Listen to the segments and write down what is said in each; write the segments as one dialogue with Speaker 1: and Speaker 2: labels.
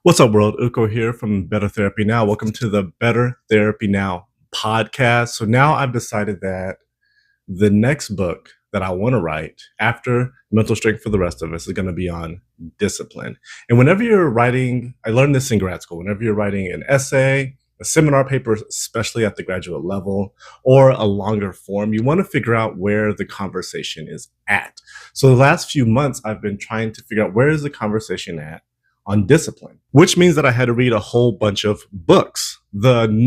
Speaker 1: What's up, world? Uko here from Better Therapy Now. Welcome to the Better Therapy Now podcast. So now I've decided that the next book that I want to write after Mental Strength for the Rest of Us is going to be on discipline. And whenever you're writing, I learned this in grad school, whenever you're writing an essay, a seminar paper, especially at the graduate level, or a longer form, you want to figure out where the conversation is at. So the last few months, I've been trying to figure out where is the conversation at on discipline, which means that I had to read a whole bunch of books. The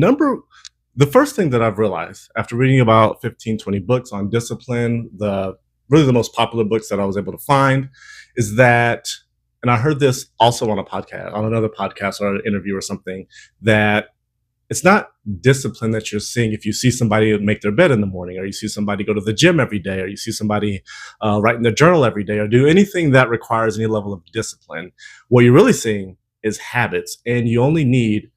Speaker 1: first thing that I've realized after reading about 15, 20 books on discipline, really the most popular books that I was able to find is that, and I heard this also on a podcast, on another podcast or an interview or something, that it's not discipline that you're seeing if you see somebody make their bed in the morning, or you see somebody go to the gym every day, or you see somebody write in their journal every day, or do anything that requires any level of discipline. What you're really seeing is habits, and you only need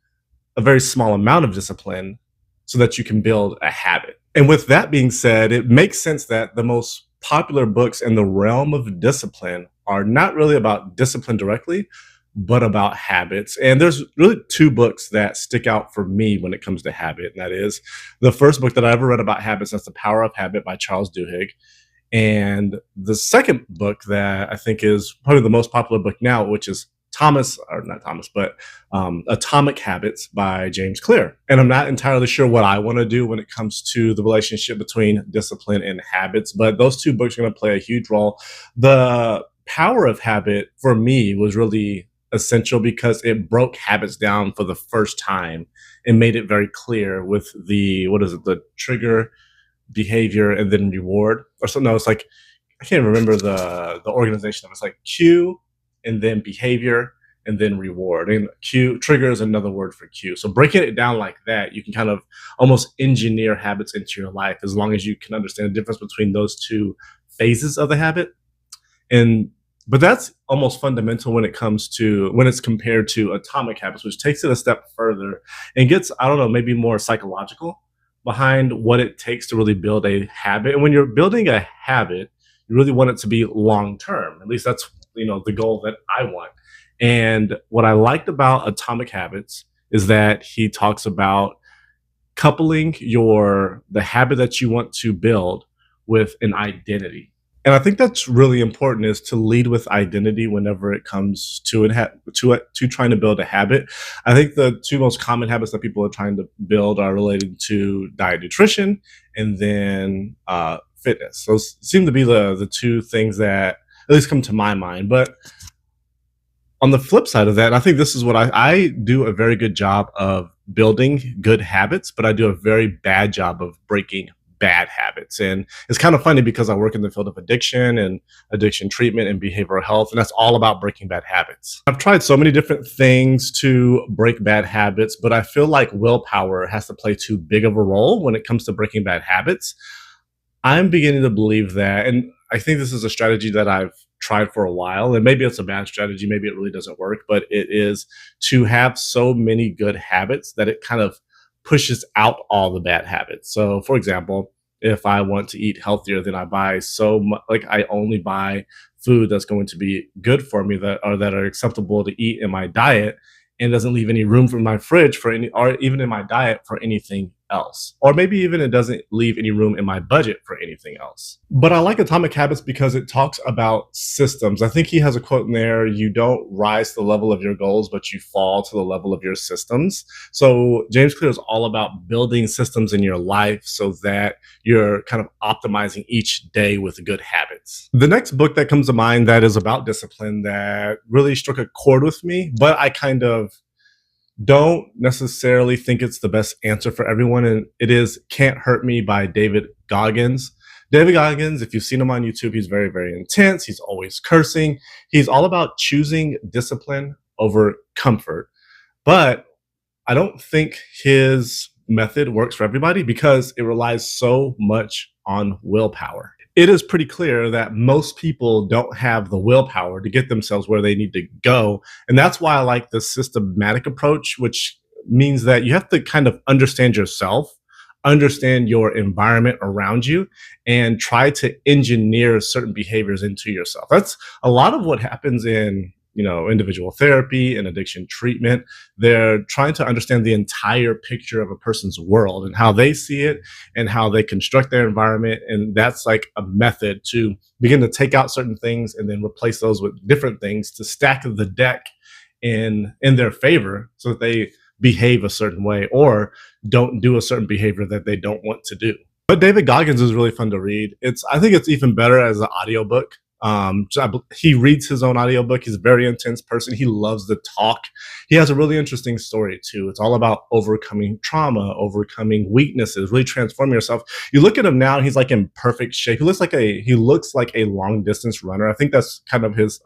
Speaker 1: a very small amount of discipline so that you can build a habit. And with that being said, it makes sense that the most popular books in the realm of discipline are not really about discipline directly, but about habits. And there's really two books that stick out for me when it comes to habit. And that is the first book that I ever read about habits, that's The Power of Habit by Charles Duhigg. And the second book that I think is probably the most popular book now, which is Atomic Habits by James Clear. And I'm not entirely sure what I want to do when it comes to the relationship between discipline and habits, but those two books are going to play a huge role. The Power of Habit for me was really essential because it broke habits down for the first time and made it very clear with the trigger, behavior, and then reward or something. No, it's like, I can't remember the organization of it. It's like cue and then behavior and then reward. And trigger is another word for cue. So breaking it down like that, you can kind of almost engineer habits into your life as long as you can understand the difference between those two phases of the habit. But that's almost fundamental when it's compared to Atomic Habits, which takes it a step further and gets, I don't know, maybe more psychological behind what it takes to really build a habit. And when you're building a habit, you really want it to be long term. At least that's, the goal that I want. And what I liked about Atomic Habits is that he talks about coupling the habit that you want to build with an identity. And I think that's really important, is to lead with identity whenever it comes to trying to build a habit. I think the two most common habits that people are trying to build are related to diet, nutrition, and then fitness. Those seem to be the two things that at least come to my mind. But on the flip side of that, I think this is what I do a very good job of building good habits, but I do a very bad job of breaking bad habits. And it's kind of funny because I work in the field of addiction and addiction treatment and behavioral health, and that's all about breaking bad habits. I've tried so many different things to break bad habits, but I feel like willpower has to play too big of a role when it comes to breaking bad habits. I'm beginning to believe that, and I think this is a strategy that I've tried for a while, and maybe it's a bad strategy, maybe it really doesn't work, but it is to have so many good habits that it kind of pushes out all the bad habits. So, for example, if I want to eat healthier, then I buy I only buy food that's going to be good for me, that are acceptable to eat in my diet, and doesn't leave any room for my fridge or even in my diet for anything else. Or maybe even it doesn't leave any room in my budget for anything else. But I like Atomic Habits because it talks about systems. I think he has a quote in there: you don't rise to the level of your goals, but you fall to the level of your systems. So James Clear is all about building systems in your life so that you're kind of optimizing each day with good habits. The next book that comes to mind that is about discipline that really struck a chord with me, but I kind of don't necessarily think it's the best answer for everyone, and it is Can't Hurt Me by David Goggins. David Goggins, if you've seen him on YouTube, he's very, very intense. He's always cursing. He's all about choosing discipline over comfort. But I don't think his method works for everybody because it relies so much on willpower. It is pretty clear that most people don't have the willpower to get themselves where they need to go. And that's why I like the systematic approach, which means that you have to kind of understand yourself, understand your environment around you, and try to engineer certain behaviors into yourself. That's a lot of what happens in individual therapy and addiction treatment. They're trying to understand the entire picture of a person's world and how they see it and how they construct their environment. And that's like a method to begin to take out certain things and then replace those with different things to stack the deck in their favor so that they behave a certain way or don't do a certain behavior that they don't want to do. But David Goggins is really fun to read. I think it's even better as an audiobook. He reads his own audiobook. He's a very intense person. He loves to talk. He has a really interesting story too. It's all about overcoming trauma, overcoming weaknesses, really transforming yourself. You look at him now, and he's like in perfect shape. He looks like a long distance runner. I think that's kind of his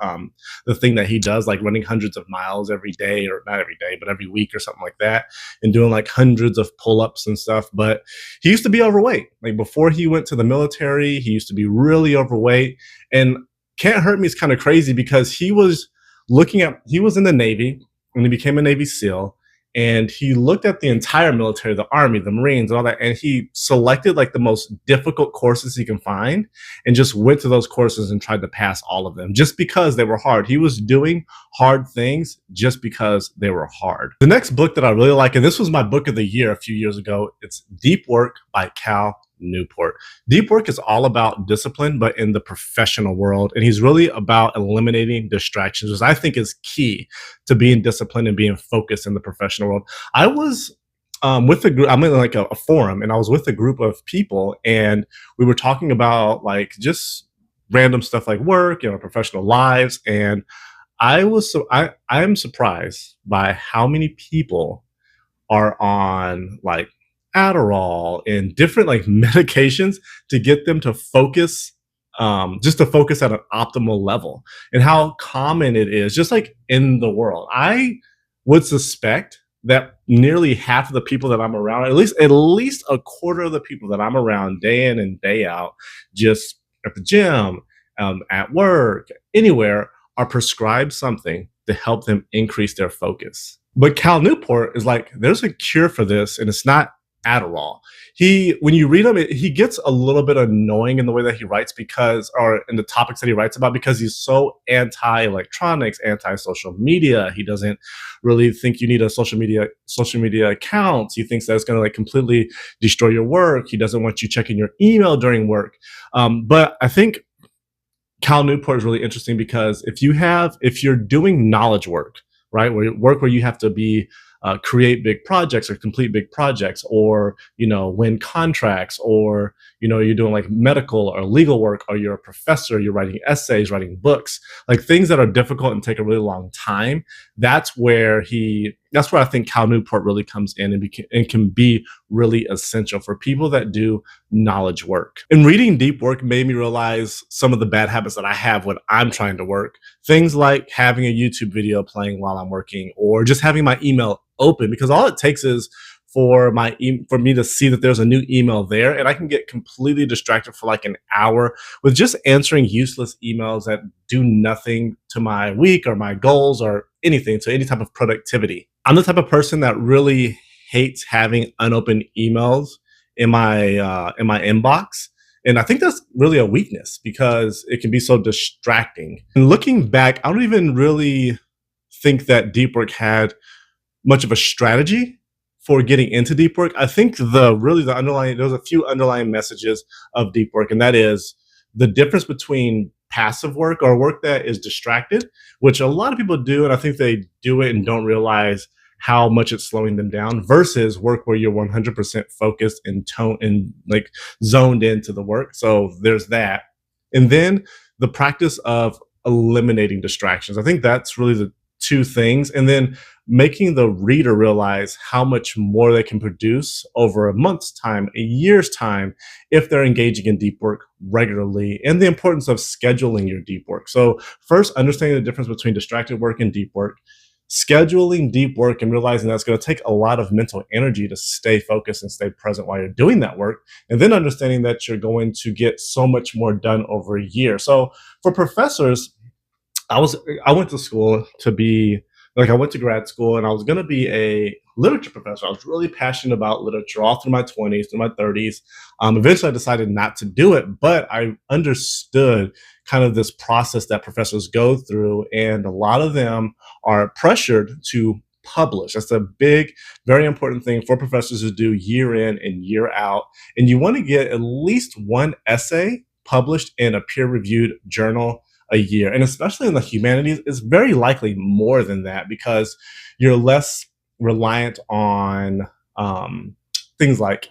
Speaker 1: the thing that he does, like running hundreds of miles every day, or not every day, but every week or something like that, and doing like hundreds of pull-ups and stuff. But he used to be overweight. Like before he went to the military, he used to be really overweight. And Can't Hurt Me is kind of crazy because he was in the Navy and he became a Navy SEAL, and he looked at the entire military, the Army, the Marines, and all that, and he selected like the most difficult courses he can find and just went to those courses and tried to pass all of them just because they were hard. He was doing hard things just because they were hard. The next book that I really like, and this was my book of the year a few years ago, it's Deep Work by Cal Newport. Deep Work is all about discipline, but in the professional world. And he's really about eliminating distractions, which I think is key to being disciplined and being focused in the professional world. I was with a group, I'm in like a forum, and I was with a group of people, and we were talking about like just random stuff like work, professional lives. And I'm surprised by how many people are on like Adderall and different like medications to get them to focus, just to focus at an optimal level, and how common it is just like in the world. I would suspect that nearly half of the people that I'm around, at least a quarter of the people that I'm around day in and day out, just at the gym, at work, anywhere, are prescribed something to help them increase their focus. But Cal Newport is like, there's a cure for this, and it's not Adderall. When you read him, he gets a little bit annoying in the way that he writes or in the topics that he writes about, because he's so anti-electronics, anti-social media. He doesn't really think you need a social media account. He thinks that it's going to like completely destroy your work. He doesn't want you checking your email during work. But I think Cal Newport is really interesting because if you're doing knowledge work, right, where you have to be create big projects or complete big projects, or win contracts, or you're doing like medical or legal work, or you're a professor, you're writing essays, writing books, like things that are difficult and take a really long time. That's where I think Cal Newport really comes in and can be really essential for people that do knowledge work. And reading Deep Work made me realize some of the bad habits that I have when I'm trying to work. Things like having a YouTube video playing while I'm working, or just having my email open, because all it takes is for me to see that there's a new email there, and I can get completely distracted for like an hour with just answering useless emails that do nothing to my week or my goals or anything, to any type of productivity. I'm the type of person that really hates having unopened emails in my inbox. And I think that's really a weakness because it can be so distracting. And looking back, I don't even really think that Deep Work had much of a strategy for getting into Deep Work. I think there's a few underlying messages of Deep Work, and that is the difference between passive work, or work that is distracted, which a lot of people do, and I think they do it and don't realize how much it's slowing them down, versus work where you're 100% focused and like zoned into the work. So there's that. And then the practice of eliminating distractions. I think that's really the two things. And then making the reader realize how much more they can produce over a month's time, a year's time, if they're engaging in deep work regularly, and the importance of scheduling your deep work. So first, understanding the difference between distracted work and deep work, scheduling deep work and realizing that's going to take a lot of mental energy to stay focused and stay present while you're doing that work, and then understanding that you're going to get so much more done over a year. So for professors, I went to school to be I went to grad school, and I was going to be a literature professor. I was really passionate about literature all through my 20s, through my 30s. Eventually, I decided not to do it, but I understood kind of this process that professors go through, and a lot of them are pressured to publish. That's a big, very important thing for professors to do year in and year out. And you want to get at least one essay published in a peer-reviewed journal a year. And especially in the humanities, it's very likely more than that because you're less reliant on things like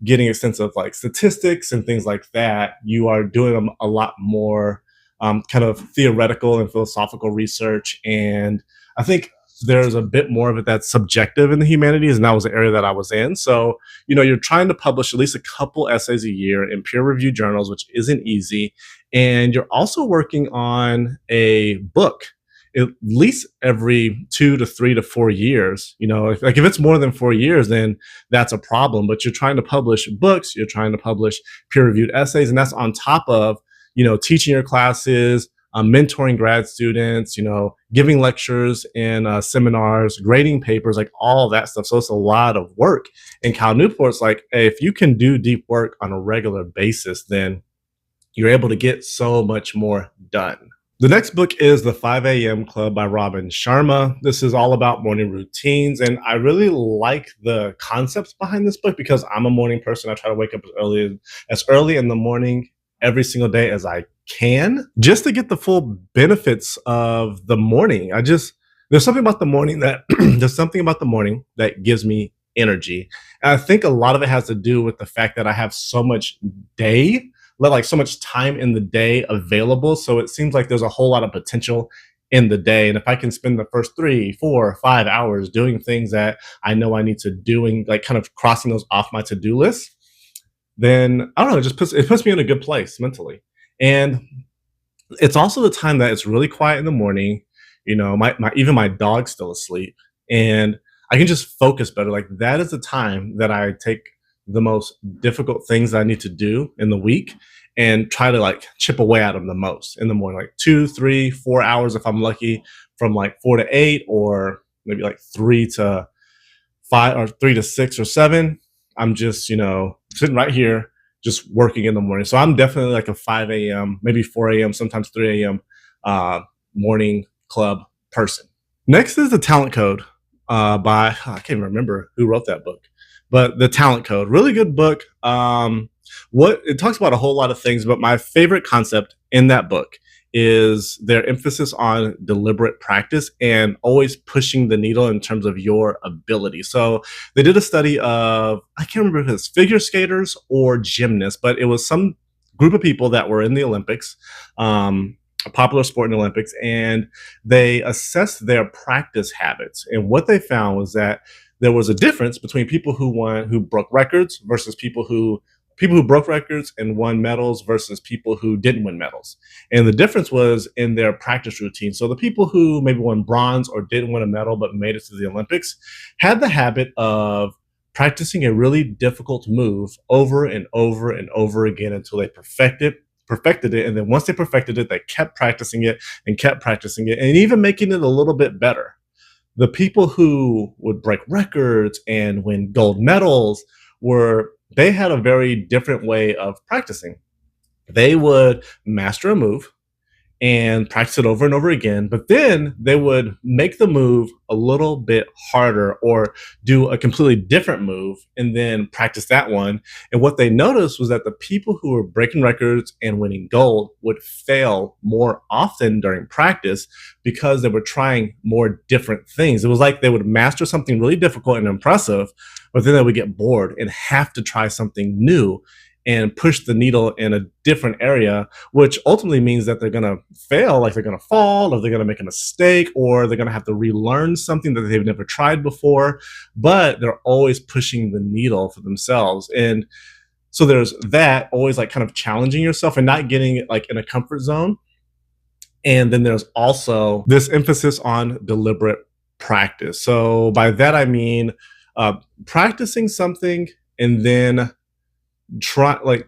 Speaker 1: getting a sense of like statistics and things like that. You are doing a lot more kind of theoretical and philosophical research. And I think there's a bit more of it that's subjective in the humanities, and that was the area that I was in. So, you're trying to publish at least a couple essays a year in peer-reviewed journals, which isn't easy. And you're also working on a book at least every 2 to 3 to 4 years. If it's more than 4 years, then that's a problem. But you're trying to publish books, you're trying to publish peer-reviewed essays, and that's on top of, teaching your classes, mentoring grad students, giving lectures in seminars, grading papers, like all that stuff. So it's a lot of work. And Cal Newport's like, hey, if you can do deep work on a regular basis, then you're able to get so much more done. The next book is The 5 a.m. Club by Robin Sharma. This is all about morning routines. And I really like the concepts behind this book because I'm a morning person. I try to wake up as early in the morning every single day as I can, just to get the full benefits of the morning. There's something about the morning that gives me energy. And I think a lot of it has to do with the fact that I have so much so much time in the day available. So it seems like there's a whole lot of potential in the day. And if I can spend the first 3, 4, 5 hours doing things that I know I need to do and like kind of crossing those off my to-do list, then I don't know, it puts me in a good place mentally. And it's also the time that it's really quiet in the morning. Even my dog's still asleep, and I can just focus better. Like that is the time that I take the most difficult things that I need to do in the week and try to like chip away at them the most in the morning, like 2, 3, 4 hours if I'm lucky, from like 4 to 8, or maybe like 3 to 5 or 3 to 6 or 7. I'm just, sitting right here, just working in the morning. So I'm definitely like a 5 a.m., maybe 4 a.m., sometimes 3 a.m. Morning club person. Next is The Talent Code by, I can't even remember who wrote that book, but The Talent Code, really good book. It talks about a whole lot of things, but my favorite concept in that book is their emphasis on deliberate practice and always pushing the needle in terms of your ability. So they did a study of, I can't remember if it's figure skaters or gymnasts, but it was some group of people that were in the Olympics, a popular sport in the Olympics, and they assessed their practice habits. And what they found was that there was a difference between people who broke records versus people who broke records and won medals versus people who didn't win medals. And the difference was in their practice routine. So the people who maybe won bronze or didn't win a medal but made it to the Olympics had the habit of practicing a really difficult move over and over and over again until they perfected it. And then once they perfected it, they kept practicing it and even making it a little bit better. The people who would break records and win gold medals they had a very different way of practicing. They would master a move and practice it over and over again, but then they would make the move a little bit harder or do a completely different move and then practice that one. And what they noticed was that the people who were breaking records and winning gold would fail more often during practice because they were trying more different things. It was like they would master something really difficult and impressive, but then they would get bored and have to try something new and push the needle in a different area, which ultimately means that they're going to fail, like they're going to fall, or they're going to make a mistake, or they're going to have to relearn something that they've never tried before, but they're always pushing the needle for themselves. And so there's that, always like kind of challenging yourself and not getting it like in a comfort zone. And then there's also this emphasis on deliberate practice. So by that, I mean practicing something and then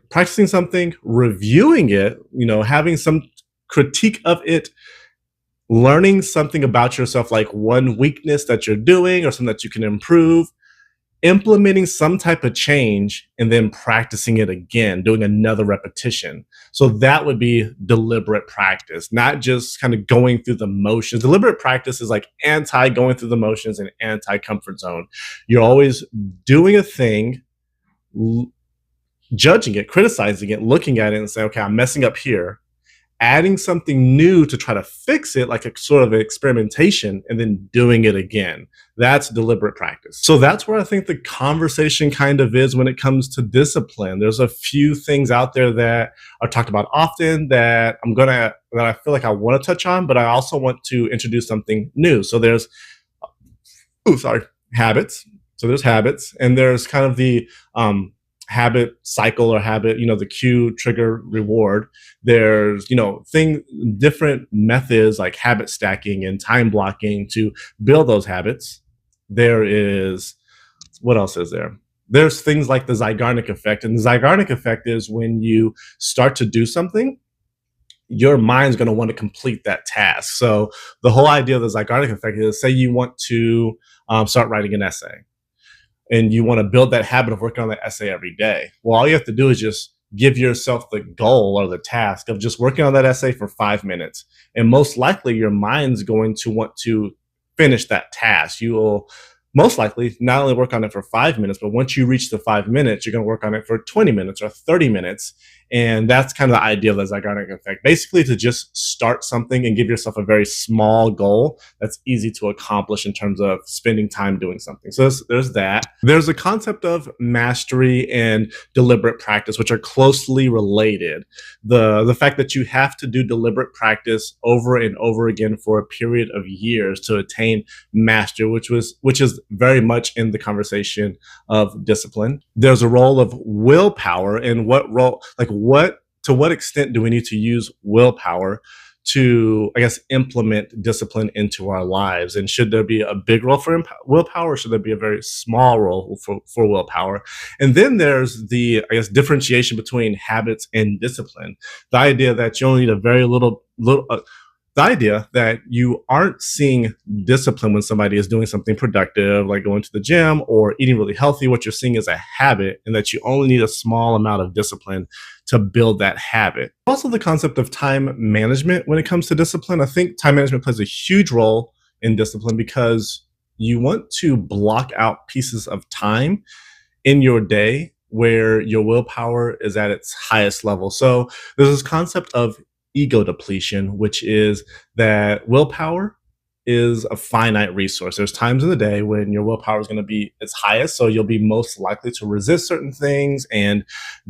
Speaker 1: practicing something, reviewing it, having some critique of it, learning something about yourself, like one weakness that you're doing or something that you can improve, implementing some type of change and then practicing it again, doing another repetition. So that would be deliberate practice, not just kind of going through the motions. Deliberate practice is like anti going through the motions and anti comfort zone. You're always doing a thing, judging it, criticizing it, looking at it and say, okay, I'm messing up here, adding something new to try to fix it, like a sort of experimentation, and then doing it again. That's deliberate practice. So that's where I think the conversation kind of is when it comes to discipline. There's a few things out there that are talked about often that I feel like I want to touch on, but I also want to introduce something new. So there's, habits. So there's habits, and there's kind of the habit cycle or habit, the cue, trigger, reward. There's, different methods like habit stacking and time blocking to build those habits. There is, what else is there? There's things like the Zeigarnik effect. And the Zeigarnik effect is when you start to do something, your mind's going to want to complete that task. So the whole idea of the Zeigarnik effect is, say you want to start writing an essay, and you want to build that habit of working on that essay every day. Well, all you have to do is just give yourself the goal or the task of just working on that essay for 5 minutes. And most likely your mind's going to want to finish that task. You will most likely not only work on it for 5 minutes, but once you reach the 5 minutes, you're going to work on it for 20 minutes or 30 minutes. And that's kind of the idea of the Zeigarnik effect. Basically, to just start something and give yourself a very small goal that's easy to accomplish in terms of spending time doing something. So there's that. There's a concept of mastery and deliberate practice, which are closely related. The fact that you have to do deliberate practice over and over again for a period of years to attain mastery, which is very much in the conversation of discipline. There's a role of willpower, and to what extent do we need to use willpower to, I guess, implement discipline into our lives? And should there be a big role for willpower, or should there be a very small role for willpower? And then there's the, I guess, differentiation between habits and discipline. The idea that you only need a very little the idea that you aren't seeing discipline when somebody is doing something productive, like going to the gym or eating really healthy. What you're seeing is a habit, and that you only need a small amount of discipline to build that habit. Also, the concept of time management when it comes to discipline. I think time management plays a huge role in discipline because you want to block out pieces of time in your day where your willpower is at its highest level. So there's this concept of ego depletion, which is that willpower is a finite resource. There's times in the day when your willpower is going to be its highest, so you'll be most likely to resist certain things and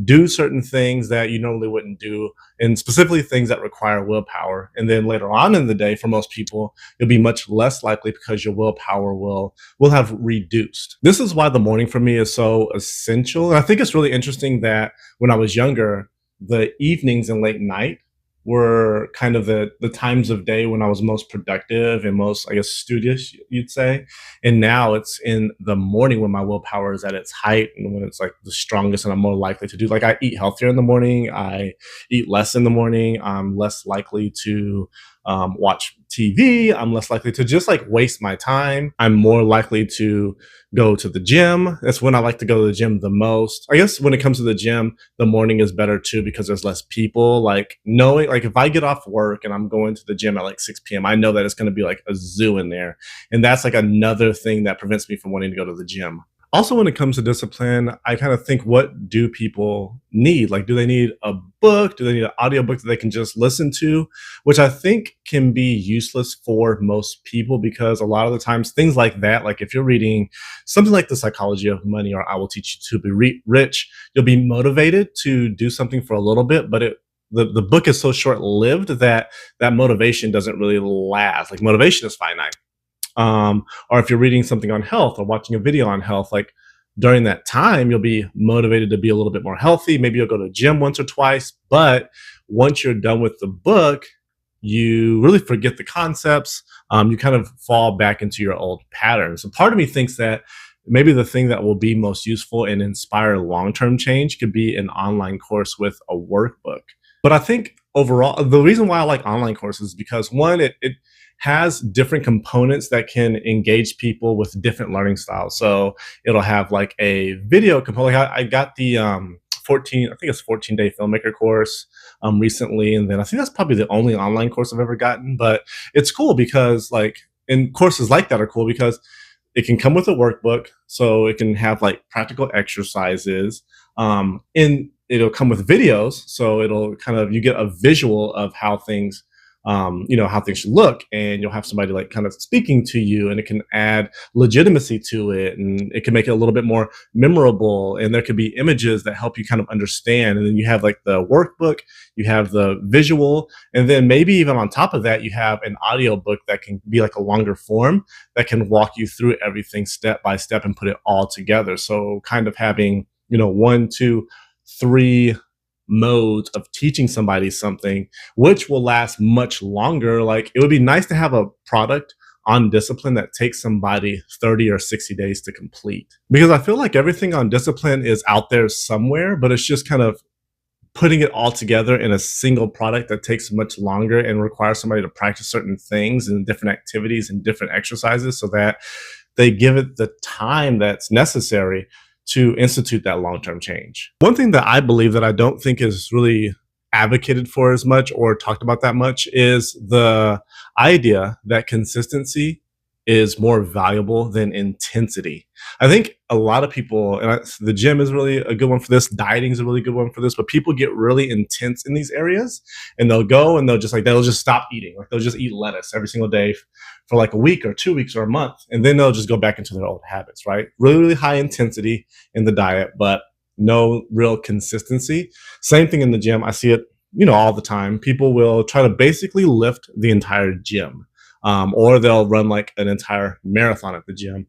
Speaker 1: do certain things that you normally wouldn't do, and specifically things that require willpower. And then later on in the day, for most people, you'll be much less likely because your willpower will have reduced. This is why the morning for me is so essential. And I think it's really interesting that when I was younger, the evenings and late night were kind of the times of day when I was most productive and most, I guess, studious, you'd say. And now it's in the morning when my willpower is at its height and when it's like the strongest and I'm more likely to do. Like, I eat healthier in the morning. I eat less in the morning. I'm less likely to watch TV. I'm less likely to just like waste my time. I'm more likely to go to the gym. That's when I like to go to the gym the most. I guess when it comes to the gym, the morning is better too because there's less people. Like, knowing, like, if I get off work and I'm going to the gym at like 6 p.m., I know that it's going to be like a zoo in there. And that's like another thing that prevents me from wanting to go to the gym. Also, when it comes to discipline, I kind of think, what do people need? Like, do they need a book? Do they need an audiobook that they can just listen to? Which I think can be useless for most people, because a lot of the times things like that, like if you're reading something like The Psychology of Money or I Will Teach You to Be Rich, you'll be motivated to do something for a little bit, but the book is so short-lived that motivation doesn't really last. Like, motivation is finite. Or if you're reading something on health or watching a video on health, like during that time, you'll be motivated to be a little bit more healthy. Maybe you'll go to the gym once or twice, but once you're done with the book, you really forget the concepts. You kind of fall back into your old patterns. So part of me thinks that maybe the thing that will be most useful and inspire long-term change could be an online course with a workbook. But I think overall, the reason why I like online courses is because, one, it has different components that can engage people with different learning styles. So it'll have like a video component. Like I got the 14, I think it's 14-day filmmaker course recently. And then I think that's probably the only online course I've ever gotten. But it's cool because like, and courses like that are cool because it can come with a workbook, so it can have like practical exercises. And it'll come with videos, so it'll kind of you get a visual of how things, how things should look, and you'll have somebody like kind of speaking to you, and it can add legitimacy to it, and it can make it a little bit more memorable. And there could be images that help you kind of understand, and then you have like the workbook, you have the visual, and then maybe even on top of that, you have an audio book that can be like a longer form that can walk you through everything step by step and put it all together. So kind of having, 1, 2, 3 modes of teaching somebody something, which will last much longer. Like it would be nice to have a product on discipline that takes somebody 30 or 60 days to complete. Because I feel like everything on discipline is out there somewhere, but it's just kind of putting it all together in a single product that takes much longer and requires somebody to practice certain things and different activities and different exercises so that they give it the time that's necessary to institute that long-term change. One thing that I believe that I don't think is really advocated for as much or talked about that much is the idea that consistency is more valuable than intensity. I think a lot of people, and the gym is really a good one for this, dieting is a really good one for this, but people get really intense in these areas, and they'll go and they'll just stop eating. Like they'll just eat lettuce every single day for like a week or 2 weeks or a month, and then they'll just go back into their old habits, right? Really, really high intensity in the diet, but no real consistency. Same thing in the gym. I see it, all the time. People will try to basically lift the entire gym. Or they'll run like an entire marathon at the gym,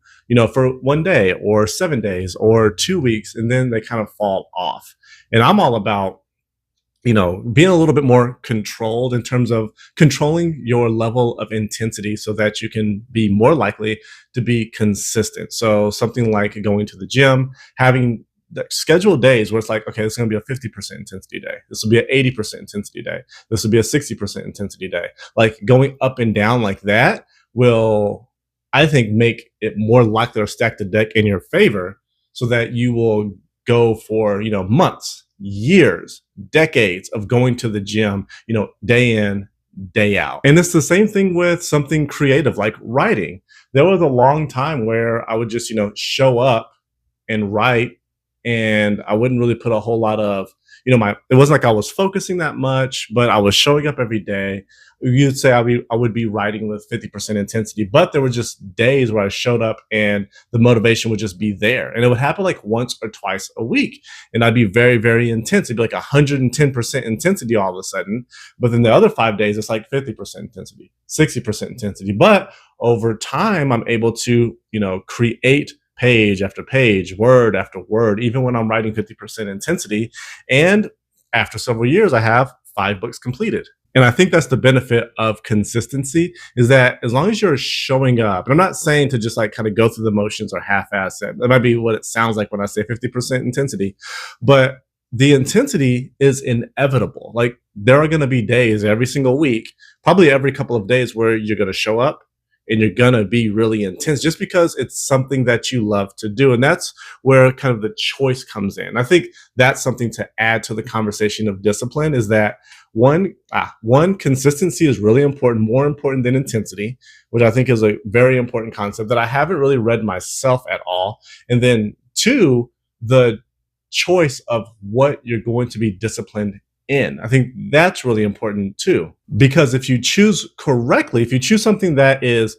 Speaker 1: for 1 day or 7 days or 2 weeks, and then they kind of fall off. And I'm all about, being a little bit more controlled in terms of controlling your level of intensity so that you can be more likely to be consistent. So something like going to the gym, having the scheduled days where it's like, okay, this is going to be a 50% intensity day. This will be an 80% intensity day. This will be a 60% intensity day. Like going up and down like that will, I think, make it more likely to stack the deck in your favor so that you will go for, months, years, decades of going to the gym, day in, day out. And it's the same thing with something creative like writing. There was a long time where I would just, show up and write, and I wouldn't really put a whole lot of, it wasn't like I was focusing that much, but I was showing up every day. You'd say I would be writing with 50% intensity, but there were just days where I showed up and the motivation would just be there. And it would happen like once or twice a week. And I'd be very, very intense. It'd be like 110% intensity all of a sudden. But then the other 5 days, it's like 50% intensity, 60% intensity. But over time, I'm able to, create page after page, word after word, even when I'm writing 50% intensity. And after several years, I have 5 books completed. And I think that's the benefit of consistency, is that as long as you're showing up, and I'm not saying to just like kind of go through the motions or half-ass it. That might be what it sounds like when I say 50% intensity, but the intensity is inevitable. Like there are going to be days every single week, probably every couple of days, where you're going to show up and you're going to be really intense just because it's something that you love to do. And that's where kind of the choice comes in. I think that's something to add to the conversation of discipline, is that one, consistency is really important, more important than intensity, which I think is a very important concept that I haven't really read myself at all. And then 2, the choice of what you're going to be disciplined in. I think that's really important too, because if you choose correctly, if you choose something that is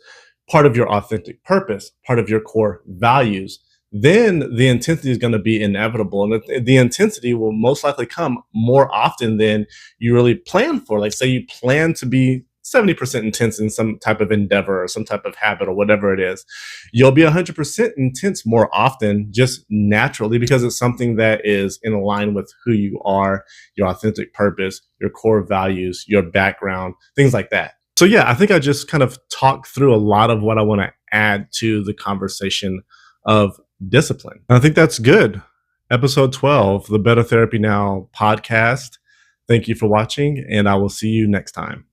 Speaker 1: part of your authentic purpose, part of your core values, then the intensity is going to be inevitable. And the intensity will most likely come more often than you really plan for. Like say you plan to be 70% intense in some type of endeavor or some type of habit or whatever it is, you'll be 100% intense more often, just naturally, because it's something that is in line with who you are, your authentic purpose, your core values, your background, things like that. So yeah, I think I just kind of talked through a lot of what I want to add to the conversation of discipline. And I think that's good. Episode 12, the Better Therapy Now podcast. Thank you for watching, and I will see you next time.